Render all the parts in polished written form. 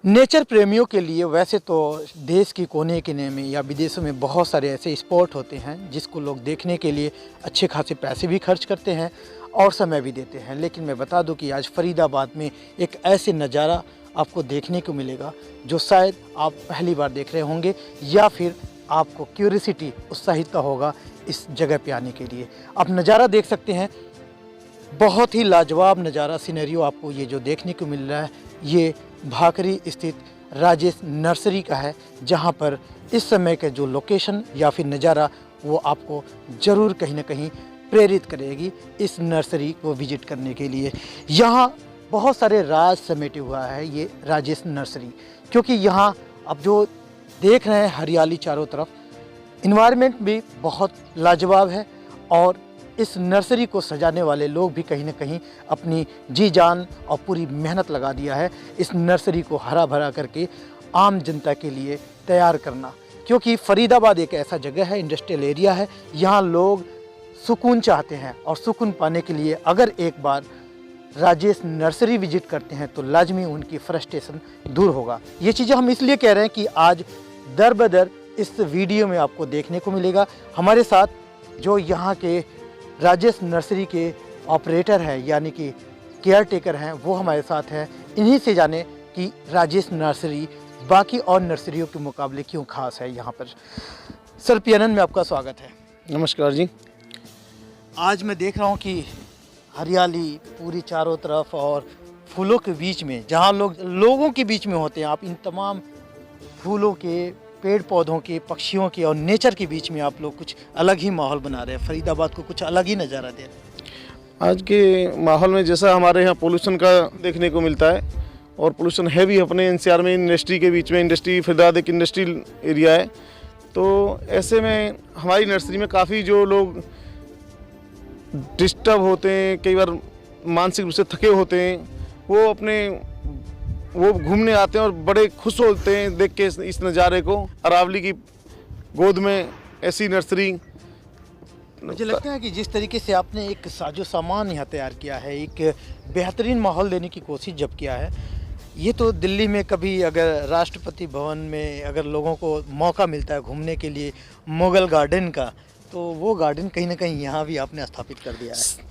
Nature प्रेमियों के लिए वैसे तो देश की कोने कोने में या विदेशों में बहुत सारे ऐसे स्पॉट होते हैं जिसको लोग देखने के लिए अच्छे खासे पैसे भी खर्च करते हैं और समय भी देते हैं। लेकिन मैं बता दूं कि आज फरीदाबाद में एक ऐसे नज़ारा आपको देखने को मिलेगा जो शायद आप पहली बार देख रहे होंगे या फिर आपको क्यूरियोसिटी उत्साहित होगा इस जगह पे आने के लिए। आप नज़ारा देख सकते हैं, बहुत ही लाजवाब नज़ारा सिनेरियो आपको ये जो देखने को मिल रहा है ये भाकरी स्थित राजेश नर्सरी का है, जहाँ पर इस समय का जो लोकेशन या फिर नज़ारा वो आपको ज़रूर कहीं ना कहीं प्रेरित करेगी इस नर्सरी को विजिट करने के लिए। यहाँ बहुत सारे राज समेटे हुआ है ये राजेश नर्सरी, क्योंकि यहाँ अब जो देख रहे हैं हरियाली चारों तरफ, इन्वायरमेंट भी बहुत लाजवाब है और इस नर्सरी को सजाने वाले लोग भी कहीं ना कहीं अपनी जी जान और पूरी मेहनत लगा दिया है इस नर्सरी को हरा भरा करके आम जनता के लिए तैयार करना। क्योंकि फरीदाबाद एक ऐसा जगह है, इंडस्ट्रियल एरिया है, यहाँ लोग सुकून चाहते हैं और सुकून पाने के लिए अगर एक बार राजेश नर्सरी विजिट करते हैं तो लाजमी उनकी फ्रस्ट्रेशन दूर होगा। ये चीज़ें हम इसलिए कह रहे हैं कि आज दर बदर इस वीडियो में आपको देखने को मिलेगा। हमारे साथ जो यहाँ के राजेश नर्सरी के ऑपरेटर हैं यानी कि केयर टेकर हैं वो हमारे साथ हैं। इन्हीं से जाने कि राजेश नर्सरी बाकी और नर्सरियों के मुकाबले क्यों खास है यहाँ पर। सर पीएनएन में आपका स्वागत है। नमस्कार जी। आज मैं देख रहा हूँ कि हरियाली पूरी चारों तरफ और फूलों के बीच में, जहाँ लोगों के बीच में होते हैं, आप इन तमाम फूलों के, पेड़ पौधों के, पक्षियों के और नेचर के बीच में आप लोग कुछ अलग ही माहौल बना रहे हैं, फरीदाबाद को कुछ अलग ही नज़ारा दे रहे हैं। आज के माहौल में जैसा हमारे यहाँ पोल्यूशन का देखने को मिलता है और पोल्यूशन है भी अपने एनसीआर में, इंडस्ट्री के बीच में, इंडस्ट्री फरीदाबाद एक इंडस्ट्रियल एरिया है, तो ऐसे में हमारी नर्सरी में काफ़ी जो लोग डिस्टर्ब होते हैं, कई बार मानसिक रूप से थके होते हैं, वो घूमने आते हैं और बड़े खुश होते हैं देख के इस नज़ारे को। अरावली की गोद में ऐसी नर्सरी। मुझे लगता है कि जिस तरीके से आपने एक साजो सामान यहाँ तैयार किया है, एक बेहतरीन माहौल देने की कोशिश जब किया है, ये तो दिल्ली में कभी अगर राष्ट्रपति भवन में अगर लोगों को मौका मिलता है घूमने के लिए मुगल गार्डन का, तो वो गार्डन कहीं ना कहीं यहाँ भी आपने स्थापित कर दिया है।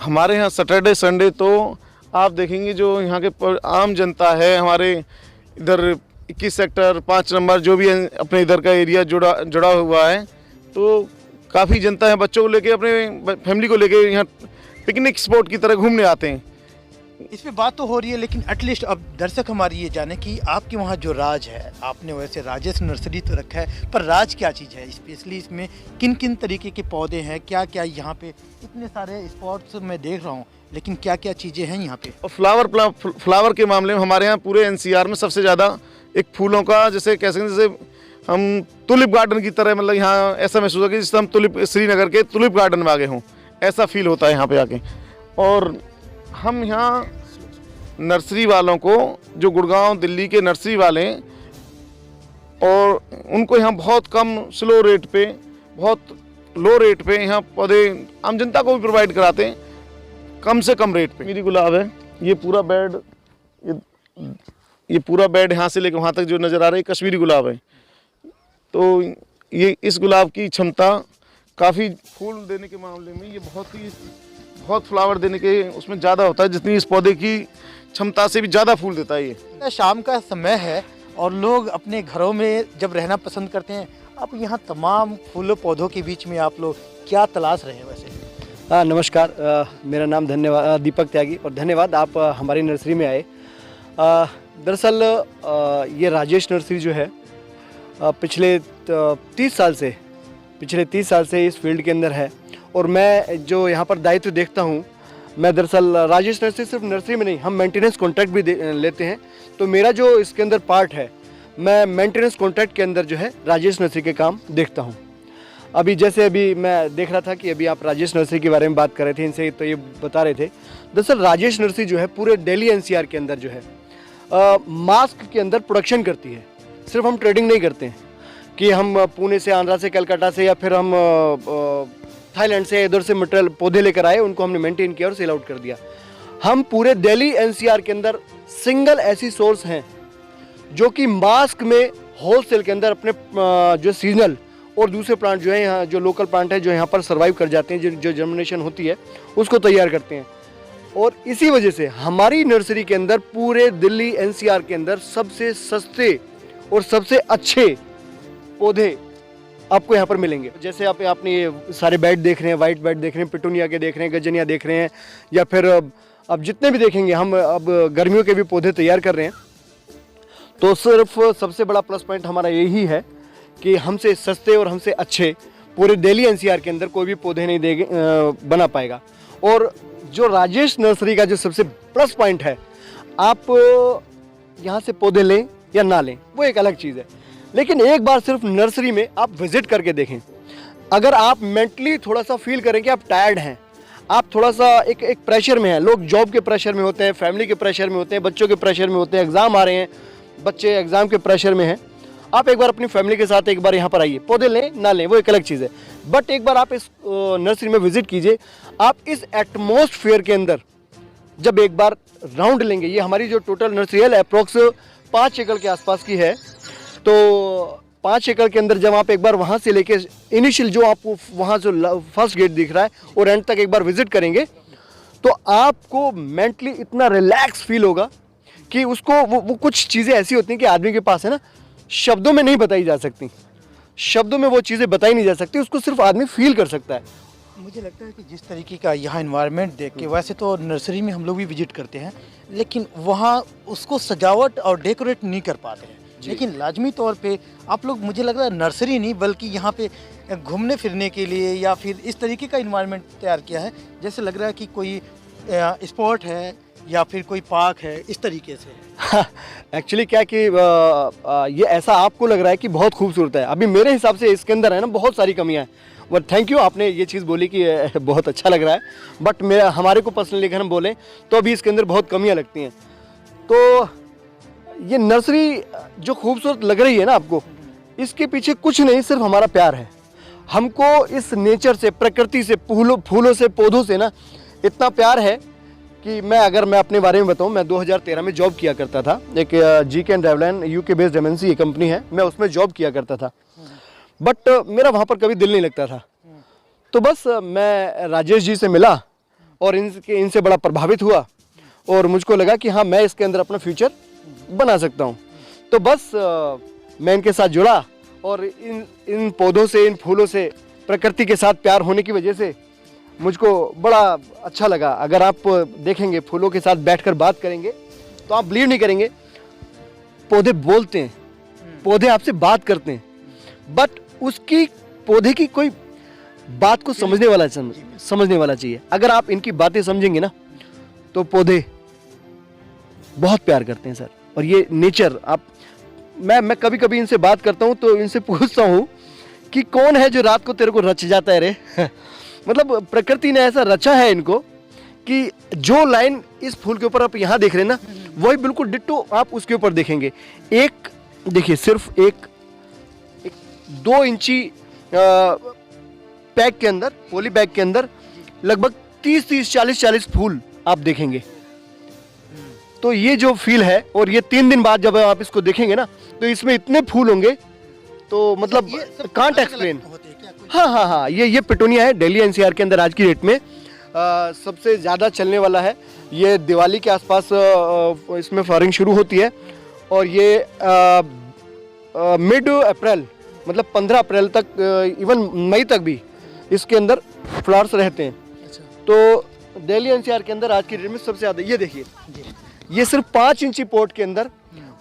हमारे यहाँ सैटरडे संडे तो आप देखेंगे जो यहाँ के आम जनता है, हमारे इधर 21 सेक्टर 5 नंबर जो भी अपने इधर का एरिया जुड़ा हुआ है, तो काफ़ी जनता है, बच्चों को लेके, अपने फैमिली को लेके यहाँ पिकनिक स्पॉट की तरह घूमने आते हैं। इस पे बात तो हो रही है, लेकिन एटलीस्ट अब दर्शक हमारी ये जाने कि आपके वहाँ जो राज है, आपने वैसे राजेश नर्सरी तो रखा है, पर राज क्या चीज़ है, स्पेशली इसमें किन किन तरीके के पौधे हैं, क्या क्या यहाँ पे इतने सारे स्पॉट्स मैं देख रहा हूँ, लेकिन क्या क्या चीज़ें हैं यहाँ पे। और फ्लावर के मामले में हमारे यहाँ पूरे एनसीआर में सबसे ज़्यादा एक फूलों का, जैसे कह सकते हैं, जैसे हम टुलिप गार्डन की तरह, मतलब यहाँ ऐसा महसूस होगा कि जैसे हम श्रीनगर के टुलिप गार्डन में आ गए हों, ऐसा फील होता है यहाँ पे आके। और हम यहाँ नर्सरी वालों को, जो गुड़गांव दिल्ली के नर्सरी वाले हैं, और उनको यहाँ बहुत कम स्लो रेट पे, बहुत लो रेट पे यहाँ पौधे आम जनता को भी प्रोवाइड कराते हैं, कम से कम रेट पे। मेरी गुलाब है, ये पूरा बेड, ये पूरा बेड यहाँ से लेकर वहाँ तक जो नज़र आ रहा है कश्मीरी गुलाब है। तो ये इस गुलाब की क्षमता काफ़ी फूल देने के मामले में, ये बहुत फ्लावर देने के उसमें ज़्यादा होता है, जितनी इस पौधे की क्षमता से भी ज़्यादा फूल देता है ये। शाम का समय है और लोग अपने घरों में जब रहना पसंद करते हैं, आप यहाँ तमाम फूलों पौधों के बीच में आप लोग क्या तलाश रहे हैं वैसे? नमस्कार, मेरा नाम दीपक त्यागी, और धन्यवाद आप हमारी नर्सरी में आए। दरअसल ये राजेश नर्सरी जो है पिछले 30 साल से इस फील्ड के अंदर है, और मैं जो यहाँ पर दायित्व देखता हूँ, मैं दरअसल राजेश नर्सरी सिर्फ नर्सरी में नहीं, हम मेंटेनेंस कॉन्ट्रैक्ट भी लेते हैं, तो मेरा जो इसके अंदर पार्ट है, मैं मेंटेनेंस कॉन्ट्रैक्ट के अंदर जो है राजेश नर्सरी के काम देखता हूँ। अभी मैं देख रहा था कि अभी आप राजेश नर्सरी के बारे में बात कर रहे थे इनसे, तो ये बता रहे थे, दरअसल राजेश नर्सरी जो है पूरे दिल्ली एनसीआर के अंदर जो है मास्क के अंदर प्रोडक्शन करती है। सिर्फ हम ट्रेडिंग नहीं करते हैं कि हम पुणे से, आंध्रा से, कलकत्ता से, या फिर हम थाईलैंड से इधर से मटेरियल पौधे लेकर आए, उनको हमने मेंटेन किया और सेल आउट कर दिया। हम पूरे दिल्ली एनसीआर के अंदर सिंगल ऐसी सोर्स हैं जो कि मास्क में होलसेल के अंदर अपने जो सीजनल और दूसरे प्लांट जो है यहाँ, जो लोकल प्लांट है जो यहाँ पर सर्वाइव कर जाते हैं, जो जर्मिनेशन होती है उसको तैयार करते हैं। और इसी वजह से हमारी नर्सरी के अंदर पूरे दिल्ली एनसीआर के अंदर सबसे सस्ते और सबसे अच्छे पौधे आपको यहाँ पर मिलेंगे। जैसे आपने ये सारे बेड देख रहे हैं, वाइट बेड देख रहे हैं, पिटूनिया के देख रहे हैं, गजनिया देख रहे हैं, या फिर अब जितने भी देखेंगे हम, अब गर्मियों के भी पौधे तैयार कर रहे हैं। तो सिर्फ सबसे बड़ा प्लस पॉइंट हमारा यही है कि हमसे सस्ते और हमसे अच्छे पूरे दिल्ली एनसीआर के अंदर कोई भी पौधे नहीं देगा, बना पाएगा। और जो राजेश नर्सरी का जो सबसे प्लस पॉइंट है, आप यहाँ से पौधे लें या ना लें वो एक अलग चीज़ है, लेकिन एक बार सिर्फ नर्सरी में आप विजिट करके देखें। अगर आप मेंटली थोड़ा सा फील करें कि आप टायर्ड हैं, आप थोड़ा सा एक प्रेशर में हैं, लोग जॉब के प्रेशर में होते हैं, फैमिली के प्रेशर में होते हैं, बच्चों के प्रेशर में होते हैं, एग्ज़ाम आ रहे हैं, बच्चे एग्ज़ाम के प्रेशर में हैं, आप एक बार अपनी फैमिली के साथ एक बार यहाँ पर आइए, पौधे लें ना लें वो एक अलग चीज़ है, बट एक बार आप इस नर्सरी में विजिट कीजिए। आप इस एटमॉस्फेयर के अंदर जब एक बार राउंड लेंगे, ये हमारी जो टोटल नर्सरी है अप्रोक्स 5 एकड़ के आसपास की है, तो 5 एकड़ के अंदर जब आप एक बार वहाँ से लेके इनिशियल जो आपको वहाँ जो फर्स्ट गेट दिख रहा है और एंड तक एक बार विजिट करेंगे, तो आपको मेंटली इतना रिलैक्स फील होगा कि उसको वो कुछ चीज़ें ऐसी होती हैं कि आदमी के पास है ना, शब्दों में नहीं बताई जा सकती, शब्दों में वो चीज़ें बताई नहीं जा सकती, उसको सिर्फ आदमी फील कर सकता है। मुझे लगता है कि जिस तरीके का यहाँ इन्वायरमेंट देख के, वैसे तो नर्सरी में हम लोग भी विजिट करते हैं, लेकिन वहाँ उसको सजावट और डेकोरेट नहीं कर पाते हैं, लेकिन लाजमी तौर पे आप लोग, मुझे लग रहा है नर्सरी नहीं बल्कि यहाँ पे घूमने फिरने के लिए या फिर इस तरीके का इन्वायरमेंट तैयार किया है, जैसे लग रहा है कि कोई स्पॉट है या फिर कोई पार्क है, इस तरीके से। एक्चुअली क्या कि ये ऐसा आपको लग रहा है कि बहुत खूबसूरत है, अभी मेरे हिसाब से इसके अंदर है ना बहुत सारी कमियां हैं। बट थैंक यू, आपने ये चीज़ बोली कि बहुत अच्छा लग रहा है, बट मेरा हमारे को पर्सनली अगर हम बोलें तो अभी इसके अंदर बहुत कमियां लगती हैं। तो ये नर्सरी जो खूबसूरत लग रही है ना आपको, इसके पीछे कुछ नहीं, सिर्फ हमारा प्यार है। हमको इस नेचर से, प्रकृति से, फूलों से, पौधों से ना इतना प्यार है कि मैं अपने बारे में बताऊं, मैं 2013 में जॉब किया करता था, एक GK and Driveline UK based MNC company है, मैं उसमें जॉब किया करता था, बट मेरा वहाँ पर कभी दिल नहीं लगता था। तो बस मैं राजेश जी से मिला और इनसे बड़ा प्रभावित हुआ और मुझको लगा कि हाँ, मैं इसके अंदर अपना फ्यूचर बना सकता हूँ। तो बस मैं इनके साथ जुड़ा और इन पौधों से, इन फूलों से, प्रकृति के साथ प्यार होने की वजह से मुझको बड़ा अच्छा लगा। अगर आप देखेंगे, फूलों के साथ बैठकर बात करेंगे तो आप बिलीव नहीं करेंगे, पौधे बोलते हैं, पौधे आपसे बात करते हैं, बट उसकी पौधे की कोई बात को समझने वाला चाहिए। अगर आप इनकी बातें समझेंगे ना तो पौधे बहुत प्यार करते हैं सर। और ये नेचर, मैं कभी कभी इनसे बात करता हूँ तो इनसे पूछता हूँ कि कौन है जो रात को तेरे को रच जाता है रे मतलब प्रकृति ने ऐसा रचा है इनको कि जो लाइन इस फूल के ऊपर आप यहाँ देख रहे हैं ना, वही बिल्कुल डिट्टो आप उसके ऊपर देखेंगे। एक देखिए, सिर्फ एक 2 इंची पैक के अंदर, पॉली बैग के अंदर लगभग 30 40 फूल आप देखेंगे। तो ये जो फील है, और ये 3 दिन बाद जब आप इसको देखेंगे ना तो इसमें इतने फूल होंगे तो मतलब कांट एक्सप्लेन। हाँ, ये पिटूनिया है, दिल्ली NCR के अंदर आज की डेट में सबसे ज़्यादा चलने वाला है। ये दिवाली के आसपास इसमें फ्लावरिंग शुरू होती है और ये मिड अप्रैल मतलब 15 अप्रैल तक, इवन मई तक भी इसके अंदर फ्लावर्स रहते हैं। तो दिल्ली NCR के अंदर आज की डेट में सबसे ज़्यादा, ये देखिए, ये सिर्फ 5 इंची पॉट के अंदर,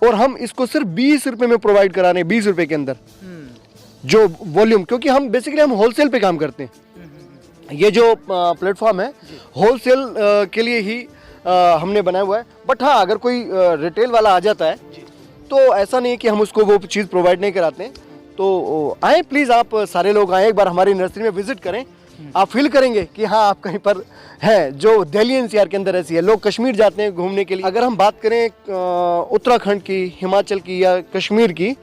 और हम इसको सिर्फ 20 रुपये में प्रोवाइड करा रहे हैं, 20 रुपये के अंदर जो वॉल्यूम, क्योंकि हम बेसिकली हम होलसेल पे काम करते हैं। ये जो प्लेटफॉर्म है होलसेल के लिए ही हमने बनाया हुआ है। बट हाँ, अगर कोई रिटेल वाला आ जाता है तो ऐसा नहीं है कि हम उसको वो चीज़ प्रोवाइड नहीं कराते हैं। तो आए प्लीज़, आप सारे लोग आए, एक बार हमारी नर्सरी में विजिट करें, आप फील करेंगे कि हाँ, आप कहीं पर हैं जो दिल्ली NCR के अंदर ऐसी है। लोग कश्मीर जाते हैं घूमने के लिए। अगर हम बात करें उत्तराखंड की, हिमाचल की या कश्मीर की,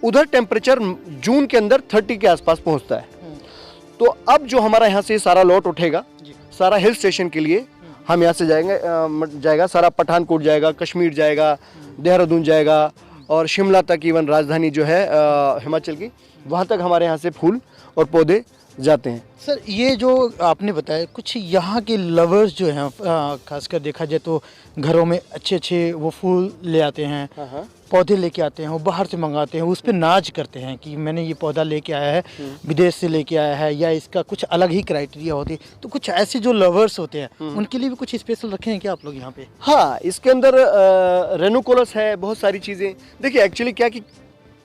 उधर टेम्परेचर जून के अंदर 30 के आसपास पहुंचता है। तो अब जो हमारा यहाँ से सारा लॉट उठेगा, सारा हिल स्टेशन के लिए हम यहाँ से जाएगा, सारा पठानकोट जाएगा, कश्मीर जाएगा, देहरादून जाएगा, और शिमला तक, इवन राजधानी जो है हिमाचल की, वहाँ तक हमारे यहाँ से फूल और पौधे जाते हैं। सर ये जो आपने बताया, कुछ यहाँ के लवर्स जो हैं खासकर देखा जाए तो घरों में अच्छे अच्छे वो फूल ले आते हैं, पौधे लेके आते हैं, वो बाहर से मंगाते हैं, उस पर नाज करते हैं कि मैंने ये पौधा लेके आया है, विदेश से लेके आया है, या इसका कुछ अलग ही क्राइटेरिया होती है। तो कुछ ऐसे जो लवर्स होते हैं उनके लिए भी कुछ स्पेशल रखे हैं क्या आप लोग यहाँ पे? हाँ, इसके अंदर रेनोकोलस है, बहुत सारी चीज़ें। देखिए एक्चुअली क्या कि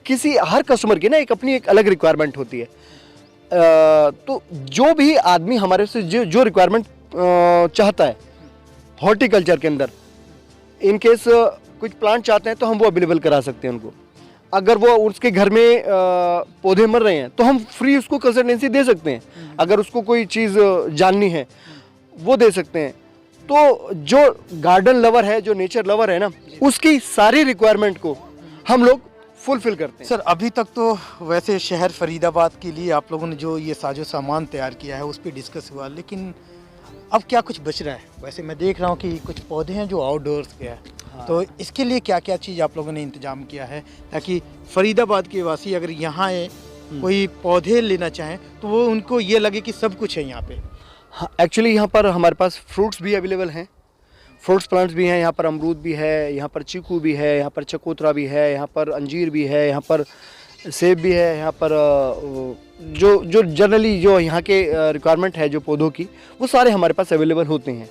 किसी हर कस्टमर की ना एक अपनी एक अलग रिक्वायरमेंट होती है। तो जो भी आदमी हमारे से जो रिक्वायरमेंट चाहता है हॉर्टिकल्चर के अंदर, इन केस कुछ प्लांट चाहते हैं तो हम वो अवेलेबल करा सकते हैं उनको। अगर वो उसके घर में पौधे मर रहे हैं तो हम फ्री उसको कंसल्टेंसी दे सकते हैं। अगर उसको कोई चीज़ जाननी है वो दे सकते हैं। तो जो गार्डन लवर है, जो नेचर लवर है ना, उसकी सारी रिक्वायरमेंट को हम लोग फुलफिल करते हैं। सर अभी तक तो वैसे शहर फरीदाबाद के लिए आप लोगों ने जो ये साजो सामान तैयार किया है उस पर डिस्कस हुआ, लेकिन अब क्या कुछ बच रहा है? वैसे मैं देख रहा हूँ कि कुछ पौधे हैं जो आउटडोर्स के हैं। हाँ। तो इसके लिए क्या क्या चीज़ आप लोगों ने इंतजाम किया है ताकि फरीदाबाद के वासी अगर यहाँ कोई पौधे लेना चाहें तो वो उनको ये लगे कि सब कुछ है यहाँ पे? हाँ, एक्चुअली यहाँ पर हमारे पास फ्रूट्स भी अवेलेबल हैं, फ्रूट्स प्लांट्स भी हैं। यहाँ पर अमरूद भी है, यहाँ पर चीकू भी है, यहाँ पर चकोतरा भी है, यहाँ पर अंजीर भी है, यहाँ पर सेब भी है, यहाँ पर जो जनरली जो यहाँ के रिक्वायरमेंट है जो पौधों की, वो सारे हमारे पास अवेलेबल होते हैं।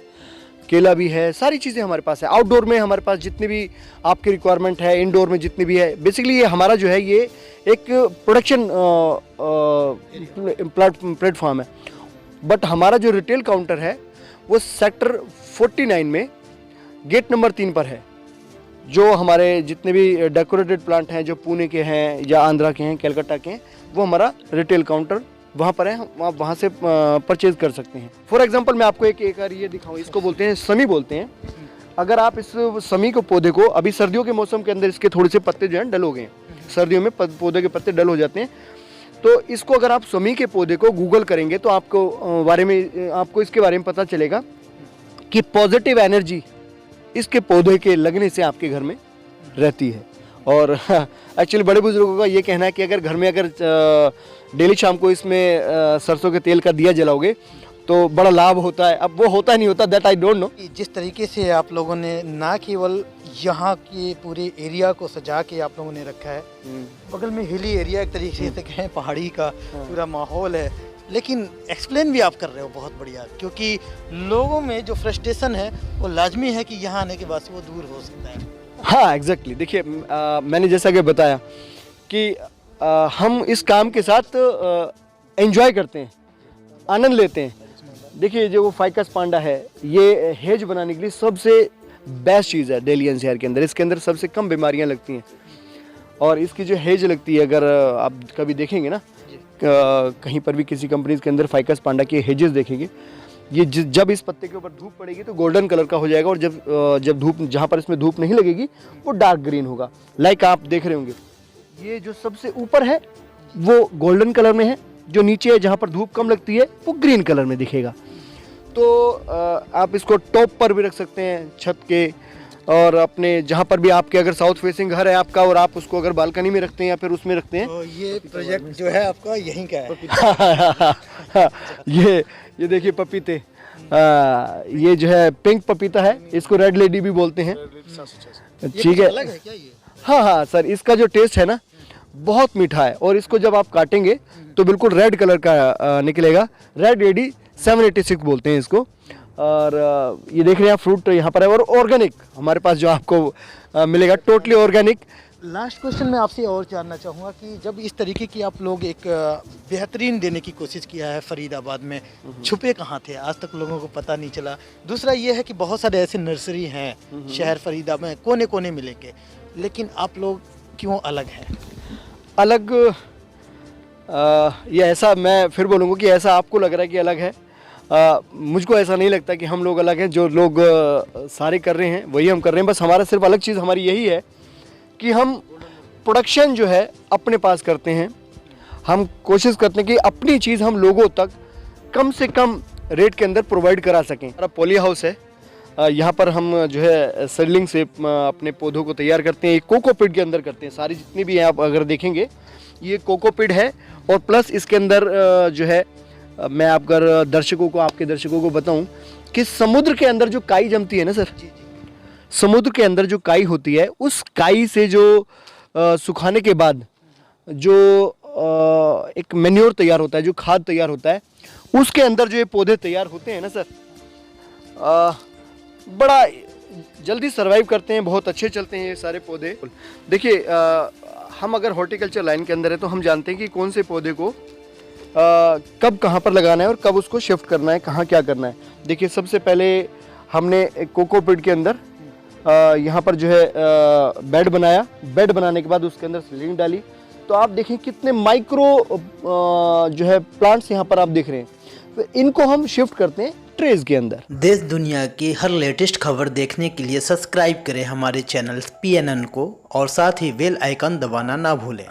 केला भी है, सारी चीज़ें हमारे पास है। आउटडोर में हमारे पास जितनी भी आपकी रिक्वायरमेंट है, इंडोर में जितनी भी है, बेसिकली ये हमारा जो है ये एक प्रोडक्शन प्लेटफॉर्म है। बट हमारा जो रिटेल काउंटर है वो सेक्टर 49 में गेट नंबर 3 पर है। जो हमारे जितने भी डेकोरेटेड प्लांट हैं जो पुणे के हैं या आंध्रा के हैं, कलकत्ता के हैं, वो हमारा रिटेल काउंटर वहाँ पर है। आप वहाँ से परचेज कर सकते हैं। फॉर एग्जांपल मैं आपको एक ये दिखाऊँ, इसको बोलते हैं समी बोलते हैं। अगर आप इस समी को पौधे को, अभी सर्दियों के मौसम के अंदर इसके थोड़े से पत्ते जो हैं डल हो गए हैं, सर्दियों में पौधे के पत्ते डल हो जाते हैं। तो इसको अगर आप समी के पौधे को गूगल करेंगे तो आपको इसके बारे में पता चलेगा कि पॉजिटिव एनर्जी इसके पौधे के लगने से आपके घर में रहती है। और एक्चुअली बड़े बुजुर्गों का ये कहना है कि अगर घर में अगर डेली शाम को इसमें सरसों के तेल का दिया जलाओगे तो बड़ा लाभ होता है। अब वो होता नहीं होता, दैट आई डोंट नो। जिस तरीके से आप लोगों ने ना केवल यहाँ के पूरे एरिया को सजा के आप लोगों ने रखा है, बगल में हिली एरिया एक तरीके से कहें, पहाड़ी का पूरा माहौल है, लेकिन एक्सप्लेन भी आप कर रहे हो बहुत बढ़िया, क्योंकि लोगों में जो फ्रस्ट्रेशन है वो लाजमी है कि यहाँ आने के बाद से वो दूर हो सकता है। हाँ एग्जैक्टली। देखिए मैंने जैसा कि बताया कि हम इस काम के साथ एंजॉय करते हैं, आनंद लेते हैं। देखिए जो वो फाइकस पांडा है, ये हेज बनाने के लिए सबसे बेस्ट चीज़ है दिल्ली एनसीआर के अंदर। इसके अंदर सबसे कम बीमारियां लगती हैं। और इसकी जो हेज लगती है, अगर आप कभी देखेंगे ना कहीं पर भी किसी कंपनीज के अंदर फाइकस पांडा के हेजेस देखेंगे, ये जब इस पत्ते के ऊपर धूप पड़ेगी तो गोल्डन कलर का हो जाएगा, और जब धूप, जहाँ पर इसमें धूप नहीं लगेगी वो डार्क ग्रीन होगा। लाइक आप देख रहे होंगे, ये जो सबसे ऊपर है वो गोल्डन कलर में है, जो नीचे है जहाँ पर धूप कम लगती है वो ग्रीन कलर में दिखेगा। तो आप इसको टॉप पर भी रख सकते हैं, छत के, और अपने जहाँ पर भी आपके अगर साउथ फेसिंग घर है आपका और आप उसको अगर बालकनी में रखते हैं या फिर उसमें रखते हैं। तो ये प्रोजेक्ट जो है आपका यहीं का है? ये देखिए पपीते, ये जो है पिंक पपीता है, इसको रेड लेडी भी बोलते हैं। ठीक है, अलग है क्या ये? हाँ सर, इसका जो टेस्ट है ना बहुत मीठा है, और इसको जब आप काटेंगे तो बिल्कुल रेड कलर का निकलेगा। रेड लेडी 786 बोलते हैं इसको। और ये देख रहे हैं फ्रूट यहाँ पर है, और ऑर्गेनिक हमारे पास जो आपको मिलेगा, टोटली ऑर्गेनिक। लास्ट क्वेश्चन मैं आपसे और जानना चाहूँगा कि जब इस तरीके की आप लोग एक बेहतरीन देने की कोशिश किया है फरीदाबाद में, छुपे कहाँ थे? आज तक लोगों को पता नहीं चला। दूसरा ये है कि बहुत सारे ऐसे नर्सरी हैं शहर फरीदाबाद में, कोने कोने मिलेंगे, लेकिन आप लोग क्यों अलग हैं? अलग ये ऐसा, मैं फिर बोलूँगा कि ऐसा आपको लग रहा है कि अलग है, मुझको ऐसा नहीं लगता कि हम लोग अलग हैं। जो लोग सारे कर रहे हैं वही हम कर रहे हैं। बस हमारा सिर्फ अलग चीज़ हमारी यही है कि हम प्रोडक्शन जो है अपने पास करते हैं। हम कोशिश करते हैं कि अपनी चीज़ हम लोगों तक कम से कम रेट के अंदर प्रोवाइड करा सकें। हमारा पॉली हाउस है, यहाँ पर हम जो है सीडलिंग से अपने पौधों को तैयार करते हैं। एक कोकोपीट के अंदर करते हैं, सारी जितनी भी हैं आप अगर देखेंगे ये कोकोपीट है। और प्लस इसके अंदर जो है मैं अगर दर्शकों को, आपके दर्शकों को बताऊं कि समुद्र के अंदर जो काई जमती है ना सर, समुद्र के अंदर जो काई होती है, उस काई से जो सुखाने के बाद जो एक मैन्योर तैयार होता है, जो खाद तैयार होता है, उसके अंदर जो ये पौधे तैयार होते हैं ना सर, बड़ा जल्दी सरवाइव करते हैं, बहुत अच्छे चलते हैं ये सारे पौधे। देखिए हम अगर हॉर्टिकल्चर लाइन के अंदर है तो हम जानते हैं कि कौन से पौधे को कब कहाँ पर लगाना है और कब उसको शिफ्ट करना है, कहाँ क्या करना है। देखिए सबसे पहले हमने एक कोकोपीट के अंदर यहाँ पर जो है बेड बनाया। बेड बनाने के बाद उसके अंदर सीलिंग डाली। तो आप देखें कितने माइक्रो जो है प्लांट्स यहाँ पर आप देख रहे हैं। तो इनको हम शिफ्ट करते हैं ट्रेज के अंदर। देश दुनिया की हर लेटेस्ट खबर देखने के लिए सब्सक्राइब करें हमारे चैनल PNN को और साथ ही बेल आइकन दबाना ना भूलें।